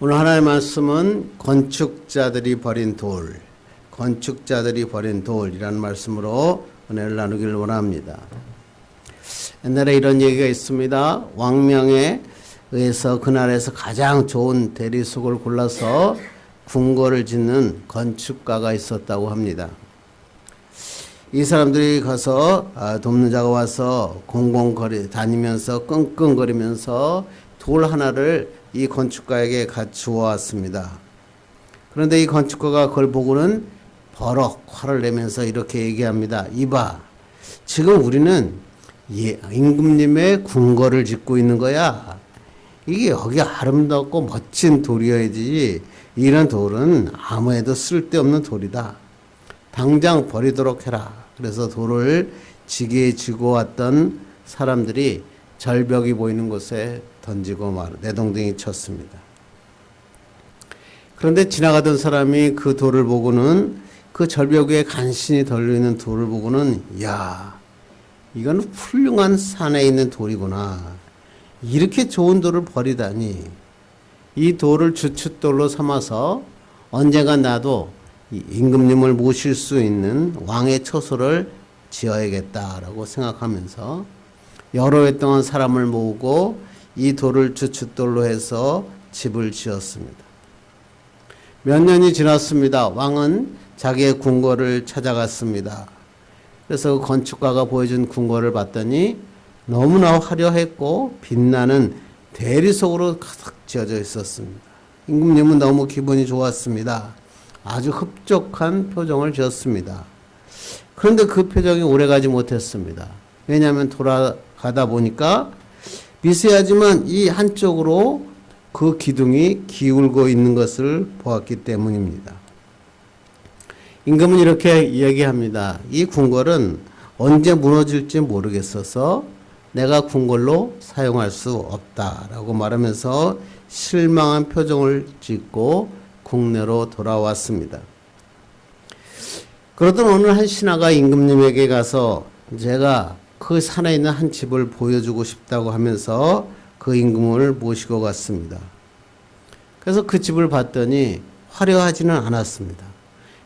오늘 하나의 말씀은 건축자들이 버린 돌이라는 말씀으로 은혜를 나누기를 원합니다. 옛날에 이런 얘기가 있습니다. 왕명에 의해서 그날에서 가장 좋은 대리석을 골라서 궁궐을 짓는 건축가가 있었다고 합니다. 이 사람들이 가서 돕는 자가 와서 공공거리 다니면서 끙끙거리면서 돌 하나를 이 건축가에게 갖추어 왔습니다. 그런데 이 건축가가 그걸 보고는 버럭 화를 내면서 이렇게 얘기합니다. 이봐, 지금 우리는 임금님의 궁궐을 짓고 있는 거야. 이게 여기 아름답고 멋진 돌이어야지 이런 돌은 아무에도 쓸데없는 돌이다. 당장 버리도록 해라. 그래서 돌을 지게 지고 왔던 사람들이 절벽이 보이는 곳에 던지고 내동댕이 쳤습니다. 그런데 지나가던 사람이 그 돌을 보고는 그 절벽 위에 간신히 덜려있는 돌을 보고는 야, 이건 훌륭한 산에 있는 돌이구나. 이렇게 좋은 돌을 버리다니. 이 돌을 주춧돌로 삼아서 언젠가 나도 임금님을 모실 수 있는 왕의 처소를 지어야겠다라고 생각하면서 여러 해 동안 사람을 모으고 이 돌을 주춧돌로 해서 집을 지었습니다. 몇 년이 지났습니다. 왕은 자기의 궁궐을 찾아갔습니다. 그래서 그 건축가가 보여준 궁궐을 봤더니 너무나 화려했고 빛나는 대리석으로 가득 지어져 있었습니다. 임금님은 너무 기분이 좋았습니다. 아주 흡족한 표정을 지었습니다. 그런데 그 표정이 오래가지 못했습니다. 왜냐하면 돌아가다 보니까 미세하지만 이 한쪽으로 그 기둥이 기울고 있는 것을 보았기 때문입니다. 임금은 이렇게 얘기합니다. 이 궁궐은 언제 무너질지 모르겠어서 내가 궁궐로 사용할 수 없다라고 말하면서 실망한 표정을 짓고 국내로 돌아왔습니다. 그러던 오늘 한 신하가 임금님에게 가서 제가 그 산에 있는 한 집을 보여주고 싶다고 하면서 그 임금을 모시고 갔습니다. 그래서 그 집을 봤더니 화려하지는 않았습니다.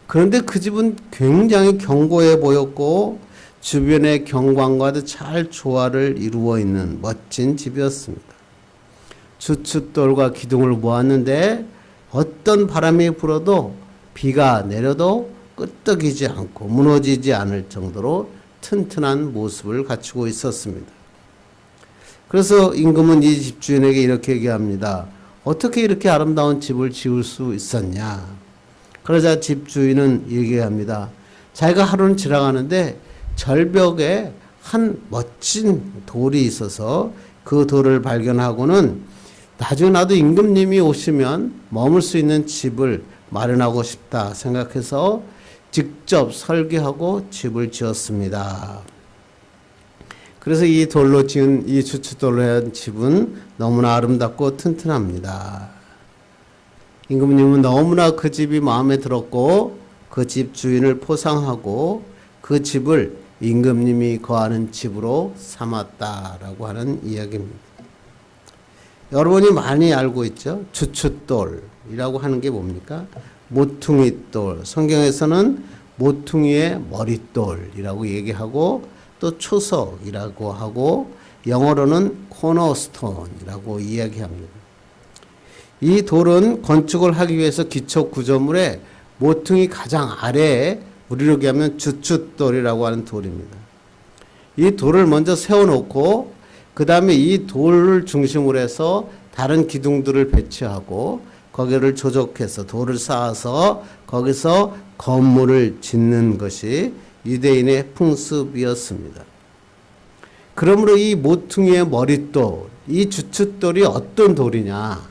그런데 그 집은 굉장히 견고해 보였고 주변의 경관과도 잘 조화를 이루어 있는 멋진 집이었습니다. 주춧돌과 기둥을 모았는데 어떤 바람이 불어도 비가 내려도 끄떡이지 않고 무너지지 않을 정도로 튼튼한 모습을 갖추고 있었습니다. 그래서 임금은 이 집주인에게 이렇게 얘기합니다. 어떻게 이렇게 아름다운 집을 지을 수 있었냐? 그러자 집주인은 얘기합니다. 자기가 하루는 지나가는데 절벽에 한 멋진 돌이 있어서 그 돌을 발견하고는 나중에 나도 임금님이 오시면 머물 수 있는 집을 마련하고 싶다 생각해서 직접 설계하고 집을 지었습니다. 그래서 이 돌로 지은 이 주춧돌로 한 집은 너무나 아름답고 튼튼합니다. 임금님은 너무나 그 집이 마음에 들었고 그 집 주인을 포상하고 그 집을 임금님이 거하는 집으로 삼았다라고 하는 이야기입니다. 여러분이 많이 알고 있죠? 주춧돌이라고 하는 게 뭡니까? 모퉁이돌. 성경에서는 모퉁이의 머릿돌이라고 얘기하고 또 초석이라고 하고 영어로는 코너스톤이라고 이야기합니다. 이 돌은 건축을 하기 위해서 기초 구조물의 모퉁이 가장 아래에 우리로 얘기하면 주춧돌이라고 하는 돌입니다. 이 돌을 먼저 세워놓고 그 다음에 이 돌을 중심으로 해서 다른 기둥들을 배치하고 거기를 조적해서 돌을 쌓아서 거기서 건물을 짓는 것이 유대인의 풍습이었습니다. 그러므로 이 모퉁이의 머릿돌, 이 주춧돌이 어떤 돌이냐,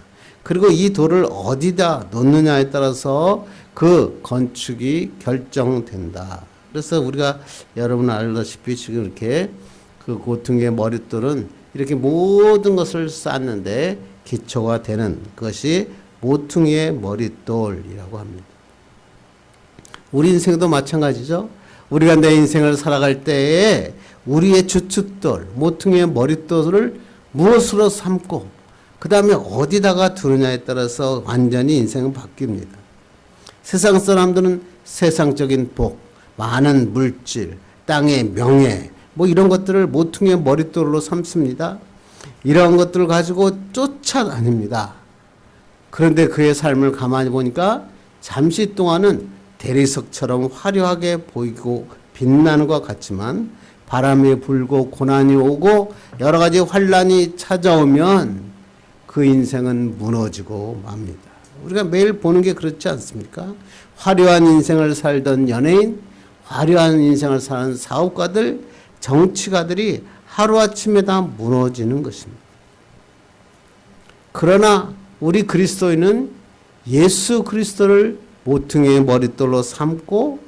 그리고 이 돌을 어디다 놓느냐에 따라서 그 건축이 결정된다. 그래서 우리가 여러분 알다시피 지금 이렇게 그 모퉁이의 머릿돌은 이렇게 모든 것을 쌓는데 기초가 되는 것이 모퉁이의 머릿돌이라고 합니다. 우리 인생도 마찬가지죠. 우리가 내 인생을 살아갈 때에 우리의 주춧돌, 모퉁이의 머릿돌을 무엇으로 삼고 그 다음에 어디다가 두느냐에 따라서 완전히 인생은 바뀝니다. 세상 사람들은 세상적인 복, 많은 물질, 땅의 명예, 뭐 이런 것들을 모퉁이의 머릿돌로 삼습니다. 이런 것들을 가지고 쫓아다닙니다. 그런데 그의 삶을 가만히 보니까 잠시 동안은 대리석처럼 화려하게 보이고 빛나는 것 같지만 바람이 불고 고난이 오고 여러 가지 환란이 찾아오면 그 인생은 무너지고 맙니다. 우리가 매일 보는 게 그렇지 않습니까? 화려한 인생을 살던 연예인, 화려한 인생을 사는 사업가들, 정치가들이 하루아침에 다 무너지는 것입니다. 그러나 우리 그리스도인은 예수 그리스도를 모퉁이의 머릿돌로 삼고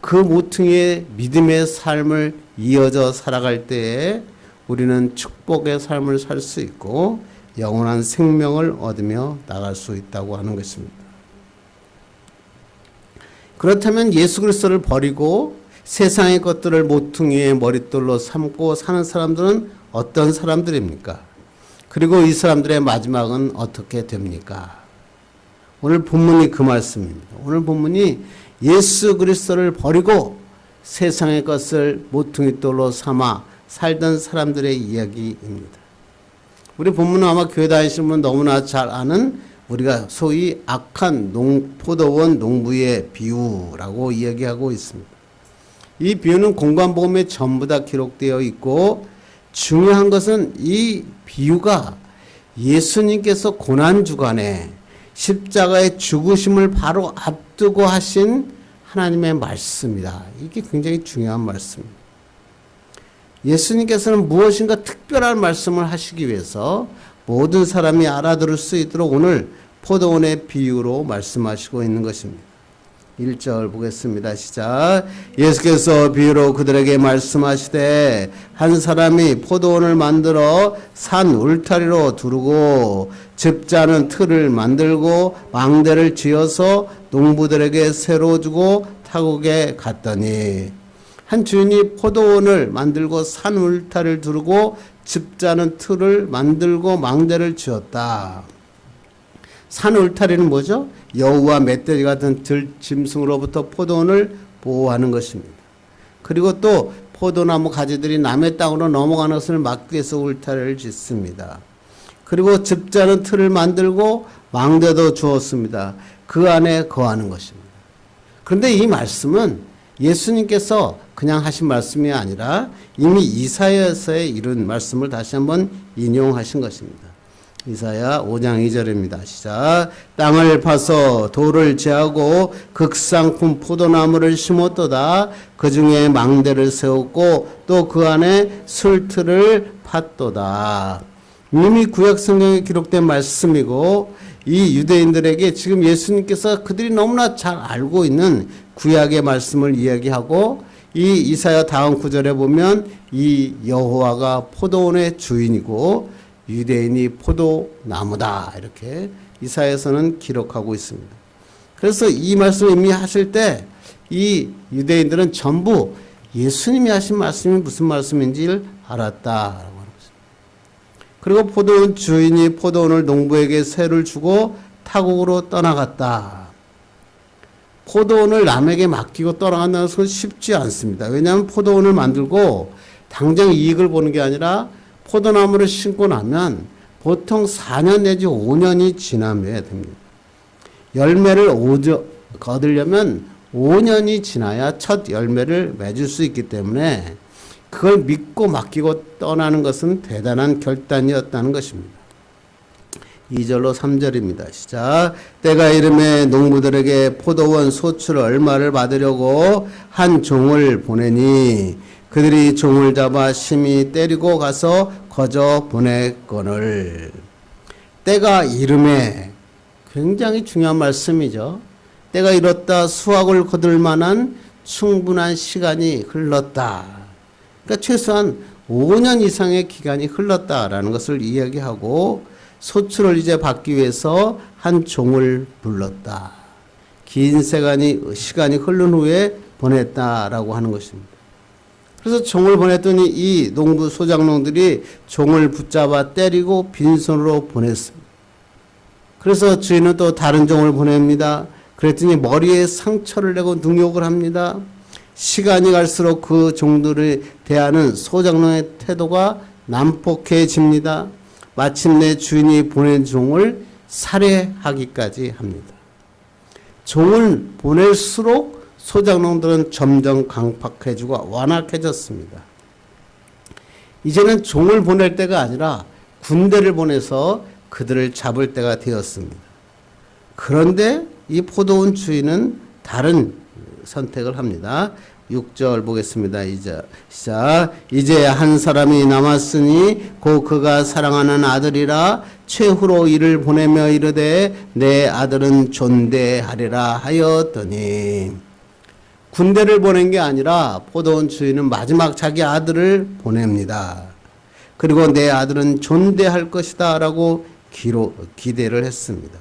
그 모퉁이의 믿음의 삶을 이어져 살아갈 때에 우리는 축복의 삶을 살 수 있고 영원한 생명을 얻으며 나갈 수 있다고 하는 것입니다. 그렇다면 예수 그리스도를 버리고 세상의 것들을 모퉁이의 머릿돌로 삼고 사는 사람들은 어떤 사람들입니까? 그리고 이 사람들의 마지막은 어떻게 됩니까? 오늘 본문이 그 말씀입니다. 오늘 본문이 예수 그리스도를 버리고 세상의 것을 모퉁이돌로 삼아 살던 사람들의 이야기입니다. 우리 본문은 아마 교회 다니시는 분 너무나 잘 아는 우리가 소위 악한 포도원 농부의 비유라고 이야기하고 있습니다. 이 비유는 공관복음에 전부 다 기록되어 있고 중요한 것은 이 비유가 예수님께서 고난주간에 십자가의 죽으심을 바로 앞두고 하신 하나님의 말씀이다. 이게 굉장히 중요한 말씀입니다. 예수님께서는 무엇인가 특별한 말씀을 하시기 위해서 모든 사람이 알아들을 수 있도록 오늘 포도원의 비유로 말씀하시고 있는 것입니다. 1절 보겠습니다. 시작. 예수께서 비유로 그들에게 말씀하시되 한 사람이 포도원을 만들어 산 울타리로 두르고 집자는 틀을 만들고 망대를 지어서 농부들에게 새로 주고 타국에 갔더니 한 주인이 포도원을 만들고 산 울타리를 두르고 집자는 틀을 만들고 망대를 지었다. 산 울타리는 뭐죠? 여우와 멧돼지 같은 들짐승으로부터 포도원을 보호하는 것입니다. 그리고 또 포도나무 가지들이 남의 땅으로 넘어가는 것을 막기 위해서 울타리를 짓습니다. 그리고 집자는 틀을 만들고 망대도 주었습니다. 그 안에 거하는 것입니다. 그런데 이 말씀은 예수님께서 그냥 하신 말씀이 아니라 이미 이사야서에 이른 말씀을 다시 한번 인용하신 것입니다. 이사야 5장 2절입니다. 시작. 땅을 파서 돌을 제하고 극상품 포도나무를 심었도다. 그 중에 망대를 세웠고 또 그 안에 술틀을 팠도다. 이미 구약 성경에 기록된 말씀이고 이 유대인들에게 지금 예수님께서 그들이 너무나 잘 알고 있는 구약의 말씀을 이야기하고 이 이사야 다음 구절에 보면 이 여호와가 포도원의 주인이고 유대인이 포도나무다 이렇게 이사야서는 기록하고 있습니다. 그래서 이 말씀을 이미 하실 때 이 유대인들은 전부 예수님이 하신 말씀이 무슨 말씀인지를 알았다라고 하는 것입니다. 그리고 포도원 주인이 포도원을 농부에게 세를 주고 타국으로 떠나갔다. 포도원을 남에게 맡기고 떠나간다는 것은 쉽지 않습니다. 왜냐하면 포도원을 만들고 당장 이익을 보는 게 아니라 포도나무를 심고 나면 보통 4년 내지 5년이 지나야 됩니다. 열매를 거두려면 5년이 지나야 첫 열매를 맺을 수 있기 때문에 그걸 믿고 맡기고 떠나는 것은 대단한 결단이었다는 것입니다. 2절로 3절입니다. 시작. 때가 이름에 농부들에게 포도원 소출 얼마를 받으려고 한 종을 보내니 그들이 종을 잡아 심히 때리고 가서 거저 보냈거늘. 때가 이름에 굉장히 중요한 말씀이죠. 때가 이렇다. 수확을 거둘 만한 충분한 시간이 흘렀다. 그러니까 최소한 5년 이상의 기간이 흘렀다라는 것을 이야기하고 소출을 이제 받기 위해서 한 종을 불렀다. 긴 시간이 흐른 후에 보냈다라고 하는 것입니다. 그래서 종을 보냈더니 이 농부 소장농들이 종을 붙잡아 때리고 빈손으로 보냈습니다. 그래서 주인은 또 다른 종을 보냅니다. 그랬더니 머리에 상처를 내고 능욕을 합니다. 시간이 갈수록 그 종들을 대하는 소장농의 태도가 난폭해집니다. 마침내 주인이 보낸 종을 살해하기까지 합니다. 종을 보낼수록 소장농들은 점점 강팍해지고 완악해졌습니다. 이제는 종을 보낼 때가 아니라 군대를 보내서 그들을 잡을 때가 되었습니다. 그런데 이 포도원 주인은 다른 선택을 합니다. 6절 보겠습니다. 시작. 이제 한 사람이 남았으니 곧 그가 사랑하는 아들이라 최후로 이를 보내며 이르되 내 아들은 존대하리라 하였더니, 군대를 보낸 게 아니라 포도원 주인은 마지막 자기 아들을 보냅니다. 그리고 내 아들은 존대할 것이다 라고 기대를 했습니다.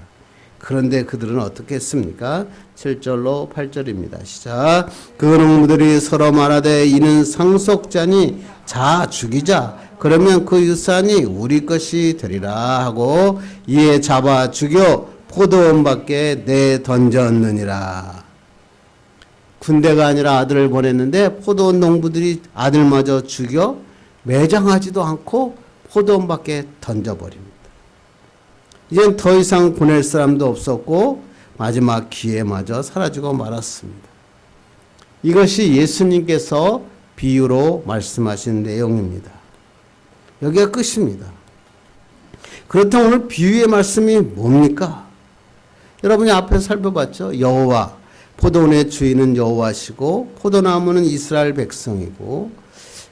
그런데 그들은 어떻게 했습니까? 7절로 8절입니다. 시작. 그 농부들이 서로 말하되 이는 상속자니 자 죽이자. 그러면 그 유산이 우리 것이 되리라 하고 이에 잡아 죽여 포도원 밖에 내던졌느니라. 군대가 아니라 아들을 보냈는데 포도원 농부들이 아들마저 죽여 매장하지도 않고 포도원 밖에 던져버립니다. 이젠 더 이상 보낼 사람도 없었고 마지막 기회마저 사라지고 말았습니다. 이것이 예수님께서 비유로 말씀하신 내용입니다. 여기가 끝입니다. 그렇다면 오늘 비유의 말씀이 뭡니까? 여러분이 앞에서 살펴봤죠. 여호와, 포도원의 주인은 여호와시고 포도나무는 이스라엘 백성이고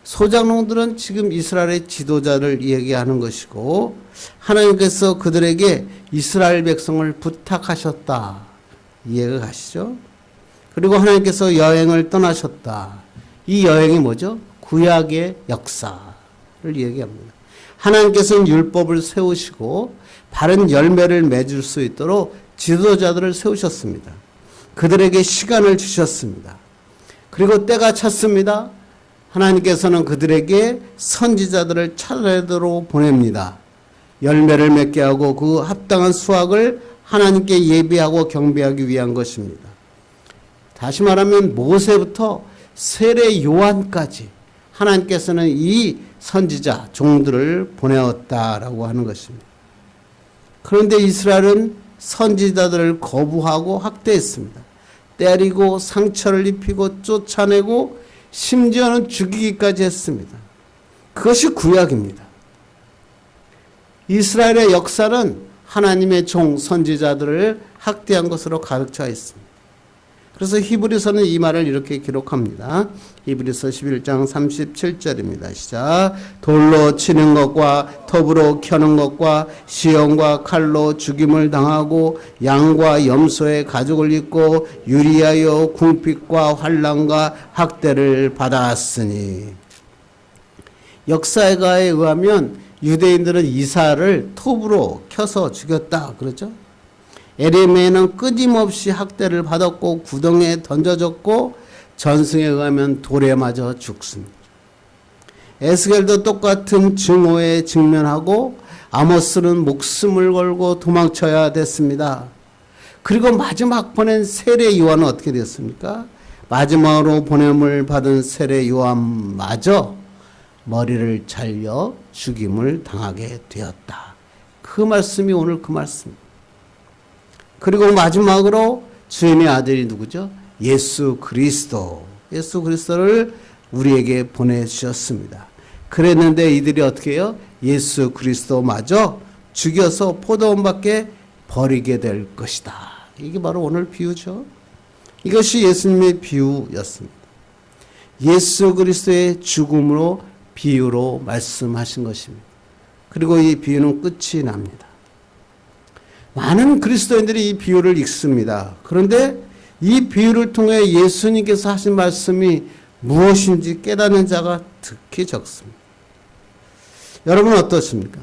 소장농들은 지금 이스라엘의 지도자를 얘기하는 것이고 하나님께서 그들에게 이스라엘 백성을 부탁하셨다. 이해가 가시죠? 그리고 하나님께서 여행을 떠나셨다. 이 여행이 뭐죠? 구약의 역사를 얘기합니다. 하나님께서는 율법을 세우시고 바른 열매를 맺을 수 있도록 지도자들을 세우셨습니다. 그들에게 시간을 주셨습니다. 그리고 때가 찼습니다. 하나님께서는 그들에게 선지자들을 차례대로 보냅니다. 열매를 맺게 하고 그 합당한 수확을 하나님께 예비하고 경배하기 위한 것입니다. 다시 말하면 모세부터 세례 요한까지 하나님께서는 이 선지자 종들을 보내었다라고 하는 것입니다. 그런데 이스라엘은 선지자들을 거부하고 학대했습니다. 때리고 상처를 입히고 쫓아내고 심지어는 죽이기까지 했습니다. 그것이 구약입니다. 이스라엘의 역사는 하나님의 종 선지자들을 학대한 것으로 가득 차 있습니다. 그래서 히브리서는 이 말을 이렇게 기록합니다. 히브리서 11장 37절입니다. 시작. 돌로 치는 것과 톱으로 켜는 것과 시험과 칼로 죽임을 당하고 양과 염소의 가죽을 입고 유리하여 궁핍과 환난과 학대를 받았으니. 역사가에 의하면 유대인들은 이사를 톱으로 켜서 죽였다 그러죠. 에레미야는 끊임없이 학대를 받았고 구덩이에 던져졌고 전승에 의하면 돌에 맞아 죽습니다. 에스겔도 똑같은 증오에 직면하고 아모스는 목숨을 걸고 도망쳐야 됐습니다. 그리고 마지막 보낸 세례 요한은 어떻게 됐습니까? 마지막으로 보냄을 받은 세례 요한마저 머리를 잘려 죽임을 당하게 되었다. 그 말씀이 오늘 그 말씀입니다. 그리고 마지막으로 주인의 아들이 누구죠? 예수 그리스도. 예수 그리스도를 우리에게 보내주셨습니다. 그랬는데 이들이 어떻게 해요? 예수 그리스도마저 죽여서 포도원 밖에 버리게 될 것이다. 이게 바로 오늘 비유죠. 이것이 예수님의 비유였습니다. 예수 그리스도의 죽음으로 비유로 말씀하신 것입니다. 그리고 이 비유는 끝이 납니다. 많은 그리스도인들이 이 비유를 읽습니다. 그런데 이 비유를 통해 예수님께서 하신 말씀이 무엇인지 깨닫는 자가 특히 적습니다. 여러분은 어떻습니까?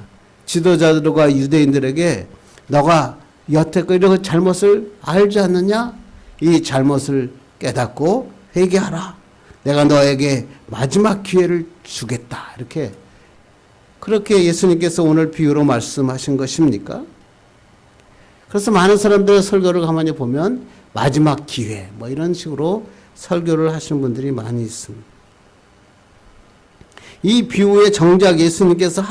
지도자들과 유대인들에게 너가 여태껏 이런 잘못을 알지 않느냐? 이 잘못을 깨닫고 회개하라. 내가 너에게 마지막 기회를 주겠다. 그렇게 예수님께서 오늘 비유로 말씀하신 것입니까? 그래서 많은 사람들의 설교를 가만히 보면 마지막 기회 뭐 이런 식으로 설교를 하시는 분들이 많이 있습니다. 이 비유에 정작 예수님께서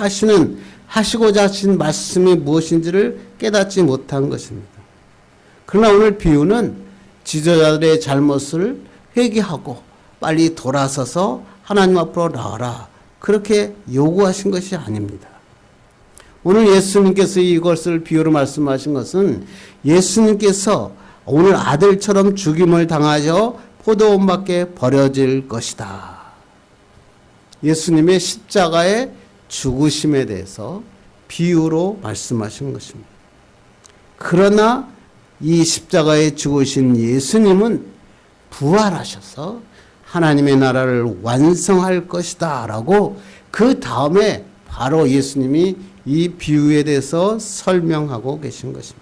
하시고자 하신 말씀이 무엇인지를 깨닫지 못한 것입니다. 그러나 오늘 비유는 지도자들의 잘못을 회개하고 빨리 돌아서서 하나님 앞으로 나와라, 그렇게 요구하신 것이 아닙니다. 오늘 예수님께서 이것을 비유로 말씀하신 것은 예수님께서 오늘 아들처럼 죽임을 당하여 포도원 밖에 버려질 것이다. 예수님의 십자가의 죽으심에 대해서 비유로 말씀하신 것입니다. 그러나 이 십자가에 죽으신 예수님은 부활하셔서 하나님의 나라를 완성할 것이다 라고 그 다음에 바로 예수님이 이 비유에 대해서 설명하고 계신 것입니다.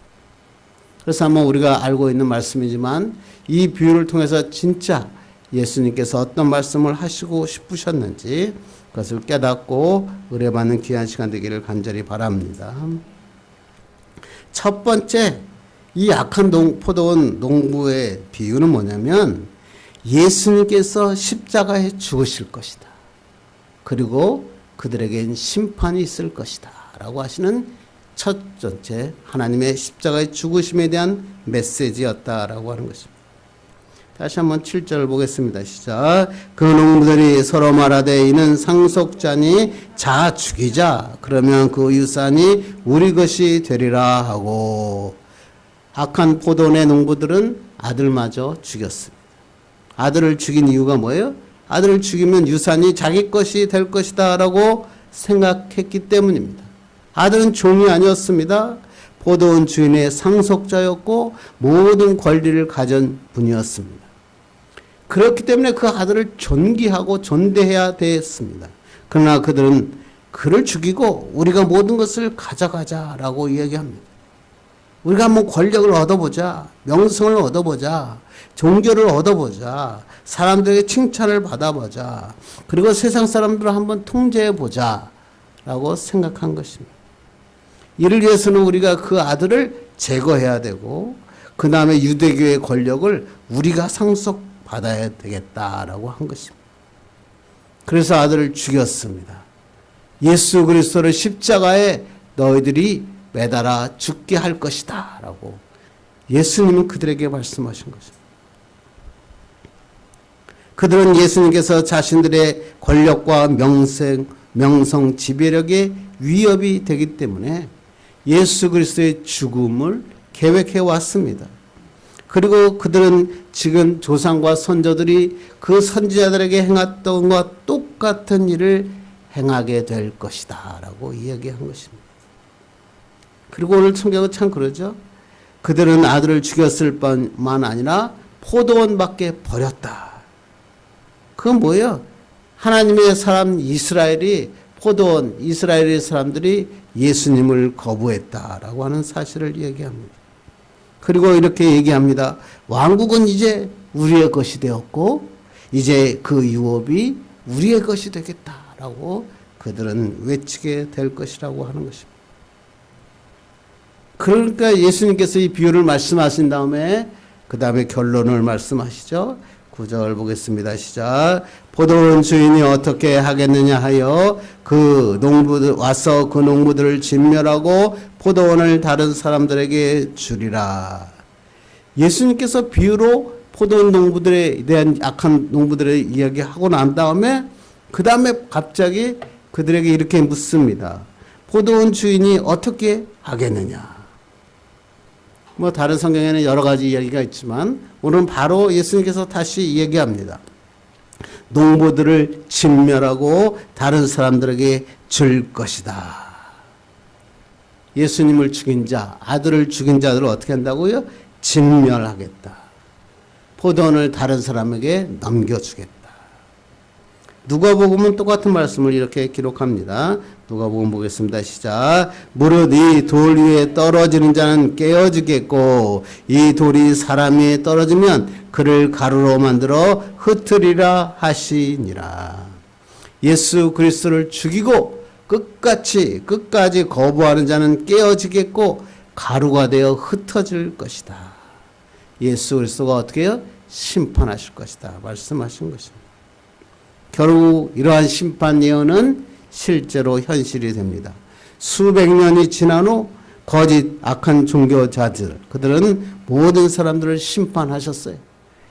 그래서 한번 우리가 알고 있는 말씀이지만 이 비유를 통해서 진짜 예수님께서 어떤 말씀을 하시고 싶으셨는지 그것을 깨닫고 의뢰받는 귀한 시간 되기를 간절히 바랍니다. 첫 번째, 이 악한 포도원 농부의 비유는 뭐냐면 예수님께서 십자가에 죽으실 것이다. 그리고 그들에겐 심판이 있을 것이다 라고 하시는 첫 번째 하나님의 십자가의 죽으심에 대한 메시지였다라고 하는 것입니다. 다시 한번 7절 보겠습니다. 시작. 그 농부들이 서로 말하되 이는 상속자니 자 죽이자. 그러면 그 유산이 우리 것이 되리라 하고. 악한 포도원의 농부들은 아들마저 죽였습니다. 아들을 죽인 이유가 뭐예요? 아들을 죽이면 유산이 자기 것이 될 것이다 라고 생각했기 때문입니다. 아들은 종이 아니었습니다. 포도원 주인의 상속자였고 모든 권리를 가진 분이었습니다. 그렇기 때문에 그 아들을 존귀하고 존대해야 됐습니다. 그러나 그들은 그를 죽이고 우리가 모든 것을 가져가자라고 이야기합니다. 우리가 한번 권력을 얻어보자, 명성을 얻어보자, 종교를 얻어보자, 사람들에게 칭찬을 받아보자, 그리고 세상 사람들을 한번 통제해보자 라고 생각한 것입니다. 이를 위해서는 우리가 그 아들을 제거해야 되고 그 다음에 유대교의 권력을 우리가 상속받아야 되겠다라고 한 것입니다. 그래서 아들을 죽였습니다. 예수 그리스도를 십자가에 너희들이 매달아 죽게 할 것이다 라고 예수님은 그들에게 말씀하신 것입니다. 그들은 예수님께서 자신들의 권력과 명성, 지배력에 위협이 되기 때문에 예수 그리스도의 죽음을 계획해 왔습니다. 그리고 그들은 지금 조상과 선조들이 그 선지자들에게 행했던 것과 똑같은 일을 행하게 될 것이다 라고 이야기한 것입니다. 그리고 오늘 성경은 참 그러죠. 그들은 아들을 죽였을 뿐만 아니라 포도원 밖에 버렸다. 그건 뭐예요? 하나님의 사람 이스라엘이 포도원 이스라엘의 사람들이 예수님을 거부했다라고 하는 사실을 얘기합니다. 그리고 이렇게 얘기합니다. 왕국은 이제 우리의 것이 되었고 이제 그 유업이 우리의 것이 되겠다라고 그들은 외치게 될 것이라고 하는 것입니다. 그러니까 예수님께서 이 비유를 말씀하신 다음에 그 다음에 결론을 말씀하시죠. 9절 보겠습니다. 시작. 포도원 주인이 어떻게 하겠느냐 하여 그 농부들 와서 그 농부들을 진멸하고 포도원을 다른 사람들에게 주리라. 예수님께서 비유로 포도원 농부들에 대한 악한 농부들의 이야기하고 난 다음에 그 다음에 갑자기 그들에게 이렇게 묻습니다. 포도원 주인이 어떻게 하겠느냐. 뭐 다른 성경에는 여러 가지 이야기가 있지만 오늘은 바로 예수님께서 다시 얘기합니다. 농부들을 진멸하고 다른 사람들에게 줄 것이다. 예수님을 죽인 자, 아들을 죽인 자들을 어떻게 한다고요? 진멸하겠다. 포도원을 다른 사람에게 넘겨주겠다. 누가복음은 똑같은 말씀을 이렇게 기록합니다. 누가복음 보겠습니다. 시작. 무릇 이 돌 위에 떨어지는 자는 깨어지겠고 이 돌이 사람 위에 떨어지면 그를 가루로 만들어 흩으리라 하시니라. 예수 그리스도를 죽이고 끝까지 거부하는 자는 깨어지겠고 가루가 되어 흩어질 것이다. 예수 그리스도가 어떻게 해요? 심판하실 것이다. 말씀하신 것입니다. 결국 이러한 심판 예언은 실제로 현실이 됩니다. 수백 년이 지난 후 거짓 악한 종교자들, 그들은 모든 사람들을 심판하셨어요.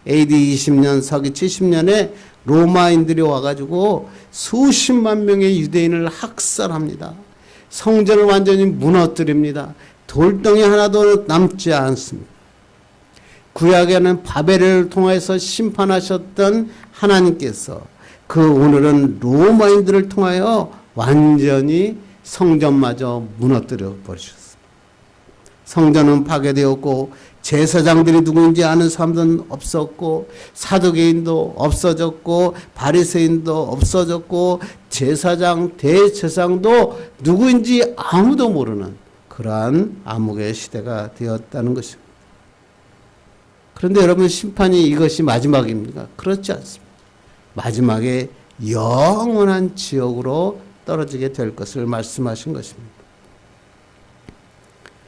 AD 20년, 서기 70년에 로마인들이 와가지고 수십만 명의 유대인을 학살합니다. 성전을 완전히 무너뜨립니다. 돌덩이 하나도 남지 않습니다. 구약에는 바벨을 통해서 심판하셨던 하나님께서 오늘은 로마인들을 통하여 완전히 성전마저 무너뜨려 버리셨습니다. 성전은 파괴되었고 제사장들이 누구인지 아는 사람들은 없었고 사두개인도 없어졌고 바리새인도 없어졌고 제사장, 대제사장도 누구인지 아무도 모르는 그러한 암흑의 시대가 되었다는 것입니다. 그런데 여러분, 심판이 이것이 마지막입니까? 그렇지 않습니다. 마지막에 영원한 지옥으로 떨어지게 될 것을 말씀하신 것입니다.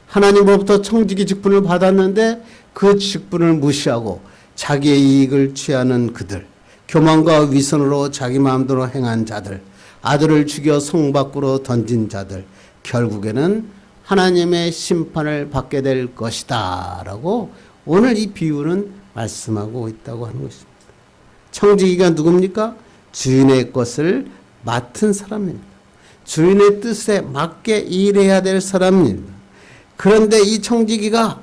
하나님으로부터 청지기 직분을 받았는데 그 직분을 무시하고 자기의 이익을 취하는 그들, 교만과 위선으로 자기 마음대로 행한 자들, 아들을 죽여 성 밖으로 던진 자들, 결국에는 하나님의 심판을 받게 될 것이다 라고 오늘 이 비유는 말씀하고 있다고 하는 것입니다. 청지기가 누굽니까? 주인의 것을 맡은 사람입니다. 주인의 뜻에 맞게 일해야 될 사람입니다. 그런데 이 청지기가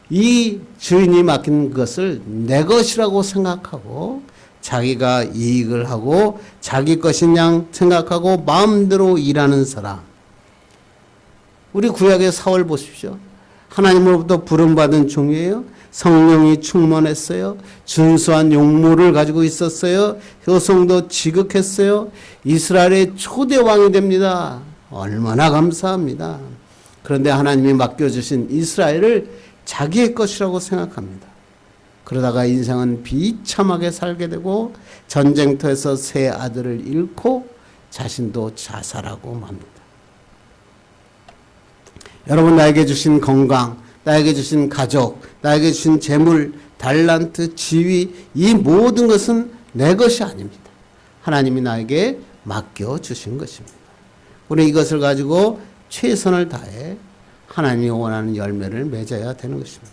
이 주인이 맡긴 것을 내 것이라고 생각하고 자기가 이익을 하고 자기 것인 양 생각하고 마음대로 일하는 사람. 우리 구약의 사울 보십시오. 하나님으로부터 부름받은 종이에요. 성령이 충만했어요. 준수한 용모를 가지고 있었어요. 효성도 지극했어요. 이스라엘의 초대 왕이 됩니다. 얼마나 감사합니다. 그런데 하나님이 맡겨주신 이스라엘을 자기의 것이라고 생각합니다. 그러다가 인생은 비참하게 살게 되고 전쟁터에서 세 아들을 잃고 자신도 자살하고 맙니다. 여러분, 나에게 주신 건강, 나에게 주신 가족, 나에게 주신 재물, 달란트, 지위, 이 모든 것은 내 것이 아닙니다. 하나님이 나에게 맡겨주신 것입니다. 우리 이것을 가지고 최선을 다해 하나님이 원하는 열매를 맺어야 되는 것입니다.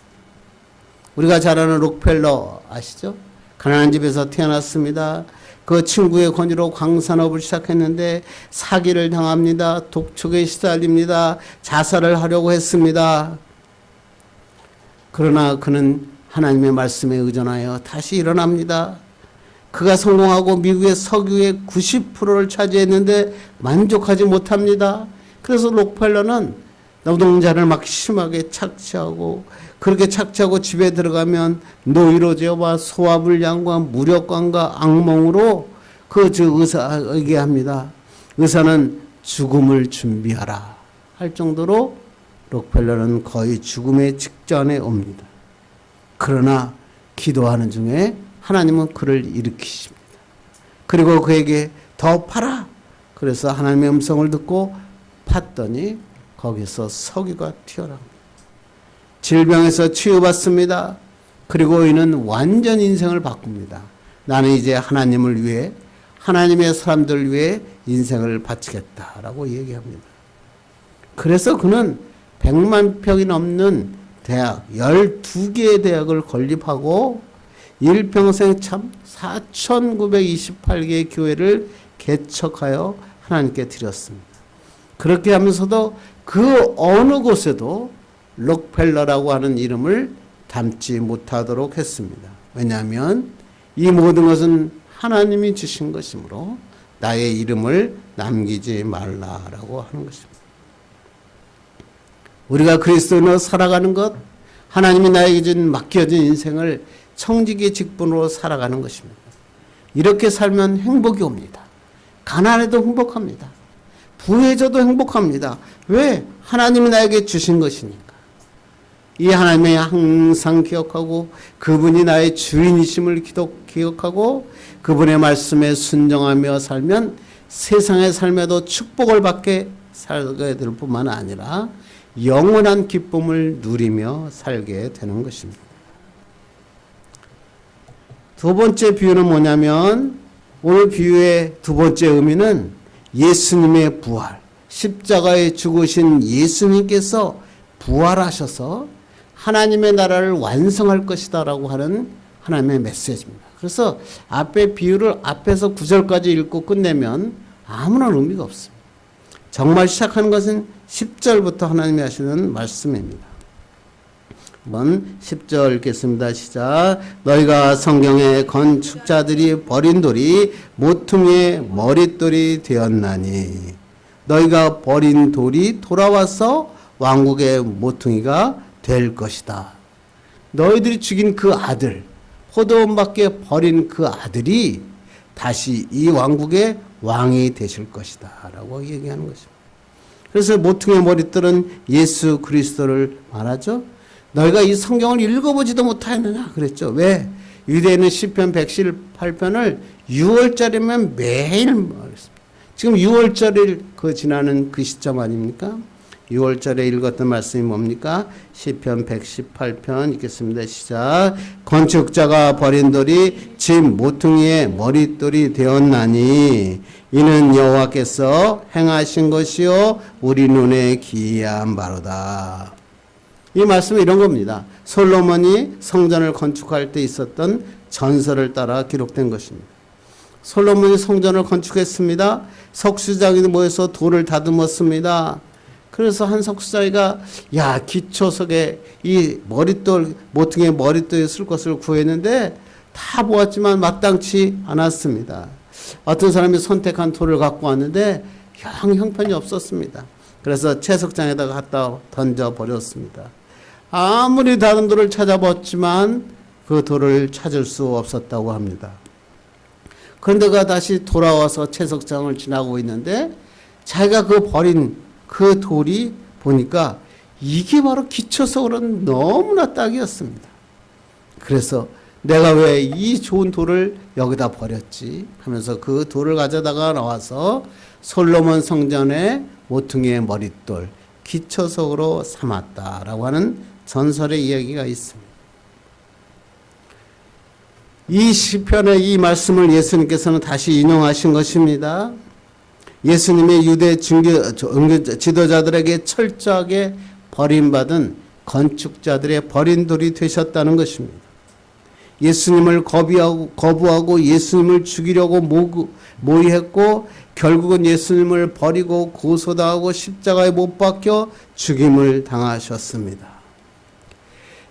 우리가 잘 아는 록펠러 아시죠? 가난한 집에서 태어났습니다. 그 친구의 권유로 광산업을 시작했는데 사기를 당합니다. 독촉에 시달립니다. 자살을 하려고 했습니다. 그러나 그는 하나님의 말씀에 의존하여 다시 일어납니다. 그가 성공하고 미국의 석유의 90%를 차지했는데 만족하지 못합니다. 그래서 록펠러는 노동자를 막 심하게 착취하고, 그렇게 착취하고 집에 들어가면 노이로제와 소화불량과 무력감과 악몽으로 그 의사에게 합니다. 의사는 죽음을 준비하라 할 정도로 록펠러는 거의 죽음의 직전에 옵니다. 그러나 기도하는 중에 하나님은 그를 일으키십니다. 그리고 그에게 더 팔아. 그래서 하나님의 음성을 듣고 팠더니 거기서 석유가 튀어나옵니다. 질병에서 치유받습니다. 그리고 이는 완전 인생을 바꿉니다. 나는 이제 하나님을 위해, 하나님의 사람들을 위해 인생을 바치겠다라고 얘기합니다. 그래서 그는 100만 평이 넘는 대학, 12개의 대학을 건립하고 일평생 참 4,928개의 교회를 개척하여 하나님께 드렸습니다. 그렇게 하면서도 그 어느 곳에도 록펠러라고 하는 이름을 담지 못하도록 했습니다. 왜냐하면 이 모든 것은 하나님이 주신 것이므로 나의 이름을 남기지 말라라고 하는 것입니다. 우리가 그리스도인으로 살아가는 것, 하나님이 나에게 맡겨진 인생을 청지기 직분으로 살아가는 것입니다. 이렇게 살면 행복이 옵니다. 가난해도 행복합니다. 부해져도 행복합니다. 왜? 하나님이 나에게 주신 것이니까. 이 하나님의 항상 기억하고 그분이 나의 주인이심을 기억하고 그분의 말씀에 순종하며 살면 세상의 삶에도 축복을 받게 살게 될 뿐만 아니라 영원한 기쁨을 누리며 살게 되는 것입니다. 두 번째 비유는 뭐냐면 오늘 비유의 두 번째 의미는 예수님의 부활, 십자가에 죽으신 예수님께서 부활하셔서 하나님의 나라를 완성할 것이다 라고 하는 하나님의 메시지입니다. 그래서 앞에 비유를 앞에서 9절까지 읽고 끝내면 아무런 의미가 없습니다. 정말 시작하는 것은 10절부터 하나님이 하시는 말씀입니다. 한번 10절 읽겠습니다. 시작. 너희가 성경에 건축자들이 버린 돌이 모퉁이의 머릿돌이 되었나니 너희가 버린 돌이 돌아와서 왕국의 모퉁이가 될 것이다. 너희들이 죽인 그 아들, 포도원 밖에 버린 그 아들이 다시 이 왕국의 왕이 되실 것이다 라고 얘기하는 것입니다. 그래서 모퉁이의 머릿돌은 예수 그리스도를 말하죠. 너희가 이 성경을 읽어보지도 못하였느냐 그랬죠. 왜? 유대인은 시편 118편을 6월절이면 매일 말했습니다. 지금 6월절일 지나는 그 시점 아닙니까? 6월절에 읽었던 말씀이 뭡니까? 시편 118편 읽겠습니다. 시작. 건축자가 버린 돌이 집 모퉁이의 머릿돌이 되었나니 이는 여호와께서 행하신 것이요 우리 눈에 기이한 바로다. 이 말씀은 이런 겁니다. 솔로몬이 성전을 건축할 때 있었던 전설을 따라 기록된 것입니다. 솔로몬이 성전을 건축했습니다. 석수장이 모여서 돌을 다듬었습니다. 그래서 한 석수자가 기초석에 이 머릿돌 모퉁이의 머릿돌에 쓸 것을 구했는데 다 보았지만 마땅치 않았습니다. 어떤 사람이 선택한 돌을 갖고 왔는데 형편이 없었습니다. 그래서 채석장에다가 갖다 던져버렸습니다. 아무리 다른 돌을 찾아봤지만 그 돌을 찾을 수 없었다고 합니다. 그런데 그가 다시 돌아와서 채석장을 지나고 있는데 자기가 그 버린 그 돌이 보니까 이게 바로 기초석으로는 너무나 딱이었습니다. 그래서 내가 왜 이 좋은 돌을 여기다 버렸지 하면서 그 돌을 가져다가 나와서 솔로몬 성전의 모퉁이의 머릿돌 기초석으로 삼았다라고 하는 전설의 이야기가 있습니다. 이 시편의 이 말씀을 예수님께서는 다시 인용하신 것입니다. 예수님의 유대 지도자들에게 철저하게 버림받은 건축자들의 버린 돌이 되셨다는 것입니다. 예수님을 거부하고 예수님을 죽이려고 모의했고 결국은 예수님을 버리고 고소당하고 십자가에 못 박혀 죽임을 당하셨습니다.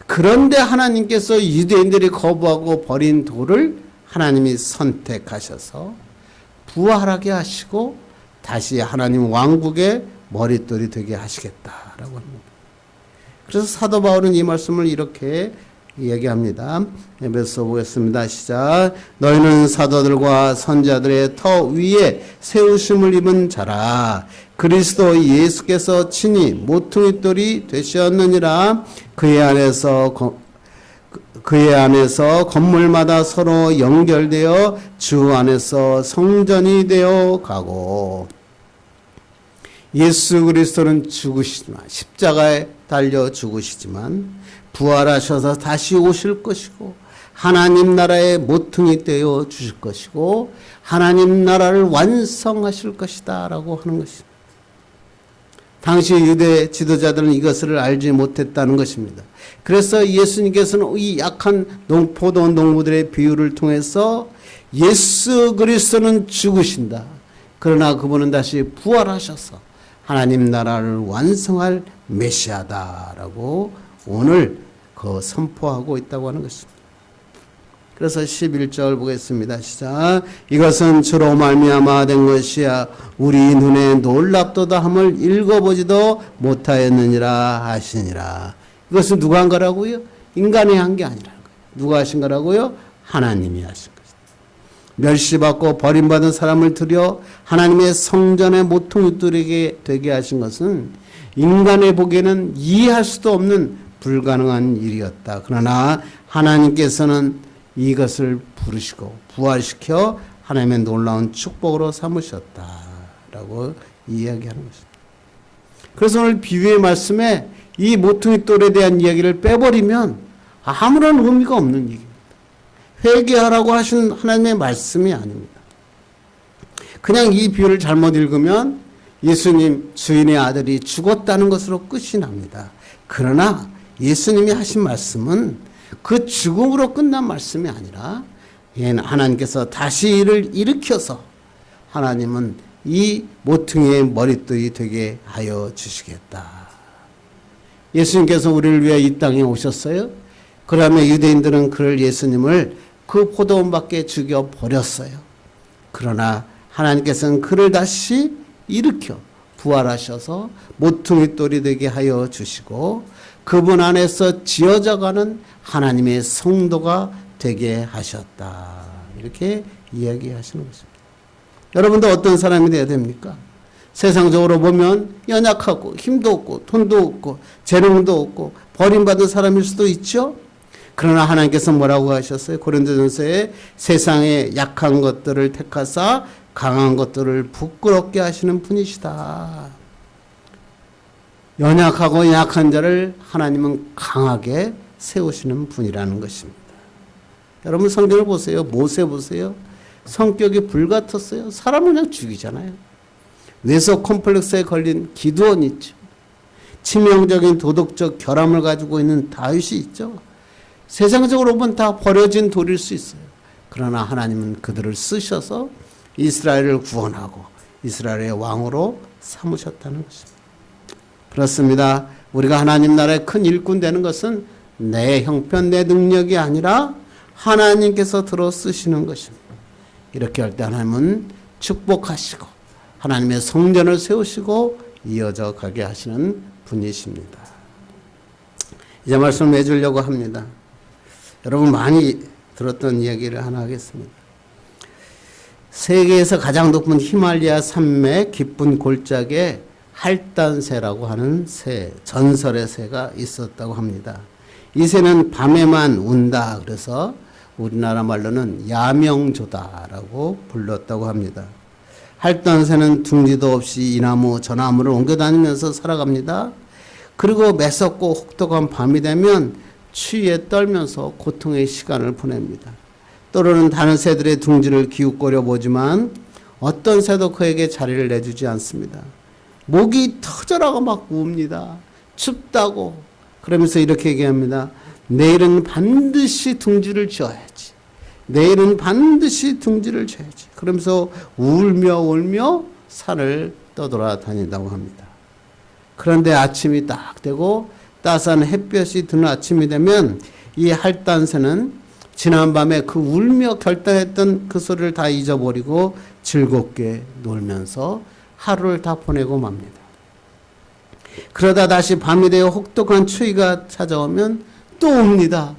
그런데 하나님께서 유대인들이 거부하고 버린 돌을 하나님이 선택하셔서 부활하게 하시고 다시 하나님 왕국의 머릿돌이 되게 하시겠다라고 합니다. 그래서 사도 바울은 이 말씀을 이렇게 얘기합니다. 에베소 보겠습니다. 시작. 너희는 사도들과 선지자들의 터 위에 세우심을 입은 자라. 그리스도 예수께서 친히 모퉁이돌이 되셨느니라. 그의 안에서 건물마다 서로 연결되어 주 안에서 성전이 되어 가고. 예수 그리스도는 죽으시지만 십자가에 달려 죽으시지만 부활하셔서 다시 오실 것이고 하나님 나라의 모퉁이 되어 주실 것이고 하나님 나라를 완성하실 것이다 라고 하는 것입니다. 당시 유대 지도자들은 이것을 알지 못했다는 것입니다. 그래서 예수님께서는 이 약한 포도원 농부들의 비유를 통해서 예수 그리스도는 죽으신다. 그러나 그분은 다시 부활하셔서 하나님 나라를 완성할 메시아다라고 오늘 선포하고 있다고 하는 것입니다. 그래서 11절 보겠습니다. 시작. 이것은 주로 말미암아 된 것이야 우리 눈에 놀랍도다 함을 읽어보지도 못하였느니라 하시니라. 이것은 누가 한 거라고요? 인간이 한 게 아니라는 거예요. 누가 하신 거라고요? 하나님이 하신 것입니다. 멸시받고 버림받은 사람을 들여 하나님의 성전의 모퉁이돌이 되게 하신 것은 인간의 보기에는 이해할 수도 없는 불가능한 일이었다. 그러나 하나님께서는 이것을 부르시고 부활시켜 하나님의 놀라운 축복으로 삼으셨다라고 이야기하는 것입니다. 그래서 오늘 비유의 말씀에 이 모퉁이 돌에 대한 이야기를 빼버리면 아무런 의미가 없는 얘기입니다. 회개하라고 하신 하나님의 말씀이 아닙니다. 그냥 이 비유를 잘못 읽으면 예수님 주인의 아들이 죽었다는 것으로 끝이 납니다. 그러나 예수님이 하신 말씀은 그 죽음으로 끝난 말씀이 아니라 하나님께서 다시 이를 일으켜서 하나님은 이 모퉁이의 머릿돌이 되게 하여 주시겠다. 예수님께서 우리를 위해 이 땅에 오셨어요. 그러면 유대인들은 그를 예수님을 그 포도원 밖에 죽여 버렸어요. 그러나 하나님께서는 그를 다시 일으켜 부활하셔서 모퉁이 돌이 되게 하여 주시고 그분 안에서 지어져가는 하나님의 성도가 되게 하셨다. 이렇게 이야기하시는 것입니다. 여러분도 어떤 사람이 되어야 됩니까? 세상적으로 보면 연약하고 힘도 없고 돈도 없고 재능도 없고 버림받은 사람일 수도 있죠. 그러나 하나님께서 뭐라고 하셨어요? 고린도전서에 세상의 약한 것들을 택하사 강한 것들을 부끄럽게 하시는 분이시다. 연약하고 약한 자를 하나님은 강하게 세우시는 분이라는 것입니다. 여러분 성경을 보세요. 모세 보세요. 성격이 불같았어요. 사람을 그냥 죽이잖아요. 외석 콤플렉스에 걸린 기드온이 있죠. 치명적인 도덕적 결함을 가지고 있는 다윗이 있죠. 세상적으로 보면 다 버려진 돌일 수 있어요. 그러나 하나님은 그들을 쓰셔서 이스라엘을 구원하고 이스라엘의 왕으로 삼으셨다는 것입니다. 그렇습니다. 우리가 하나님 나라의 큰 일꾼 되는 것은 내 형편, 내 능력이 아니라 하나님께서 들어 쓰시는 것입니다. 이렇게 할 때 하나님은 축복하시고 하나님의 성전을 세우시고 이어져 가게 하시는 분이십니다. 이제 말씀을 맺으려고 합니다. 여러분 많이 들었던 이야기를 하나 하겠습니다. 세계에서 가장 높은 히말리아 산맥 깊은 골짜기에 할단새라고 하는 새, 전설의 새가 있었다고 합니다. 이 새는 밤에만 운다. 그래서 우리나라 말로는 야명조다라고 불렀다고 합니다. 할단새는 둥지도 없이 이 나무 저 나무를 옮겨다니면서 살아갑니다. 그리고 매섭고 혹독한 밤이 되면 추위에 떨면서 고통의 시간을 보냅니다. 때로는 다른 새들의 둥지를 기웃거려 보지만 어떤 새도 그에게 자리를 내주지 않습니다. 목이 터져라고 막 웁니다. 춥다고. 그러면서 이렇게 얘기합니다. 내일은 반드시 둥지를 지어야지. 내일은 반드시 둥지를 지어야지. 그러면서 울며 산을 떠돌아다닌다고 합니다. 그런데 아침이 딱 되고 따스한 햇볕이 드는 아침이 되면 이 할단새는 지난밤에 그 울며 결단했던 그 소리를 다 잊어버리고 즐겁게 놀면서 하루를 다 보내고 맙니다. 그러다 다시 밤이 되어 혹독한 추위가 찾아오면 또 옵니다.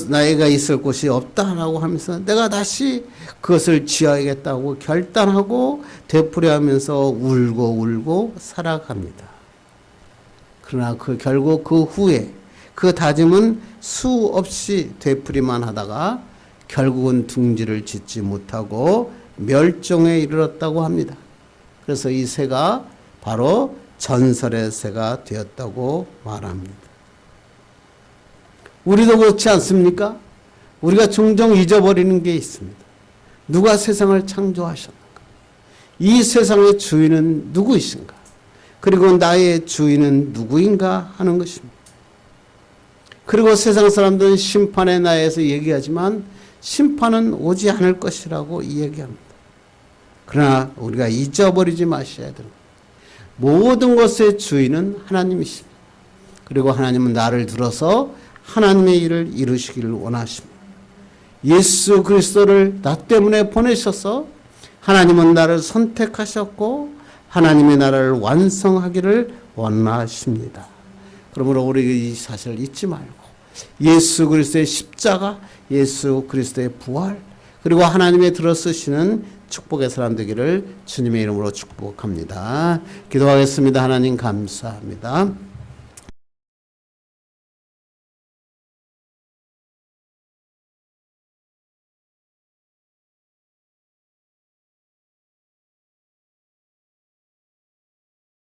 나이가 있을 곳이 없다라고 하면서 내가 다시 그것을 지어야겠다고 결단하고 되풀이하면서 울고 살아갑니다. 그러나 결국 그 후에 그 다짐은 수없이 되풀이만 하다가 결국은 둥지를 짓지 못하고 멸종에 이르렀다고 합니다. 그래서 이 새가 바로 전설의 새가 되었다고 말합니다. 우리도 그렇지 않습니까? 우리가 종종 잊어버리는 게 있습니다. 누가 세상을 창조하셨는가? 이 세상의 주인은 누구이신가? 그리고 나의 주인은 누구인가 하는 것입니다. 그리고 세상 사람들은 심판의 날에서 얘기하지만 심판은 오지 않을 것이라고 이야기합니다. 그러나 우리가 잊어버리지 마셔야 됩니다. 모든 것의 주인은 하나님이십니다. 그리고 하나님은 나를 들어서 하나님의 일을 이루시기를 원하십니다. 예수 그리스도를 나 때문에 보내셔서 하나님은 나를 선택하셨고 하나님의 나라를 완성하기를 원하십니다. 그러므로 우리 이 사실을 잊지 말고 예수 그리스도의 십자가, 예수 그리스도의 부활, 그리고 하나님의 들어쓰시는 축복의 사람 되기를 주님의 이름으로 축복합니다. 기도하겠습니다. 하나님 감사합니다.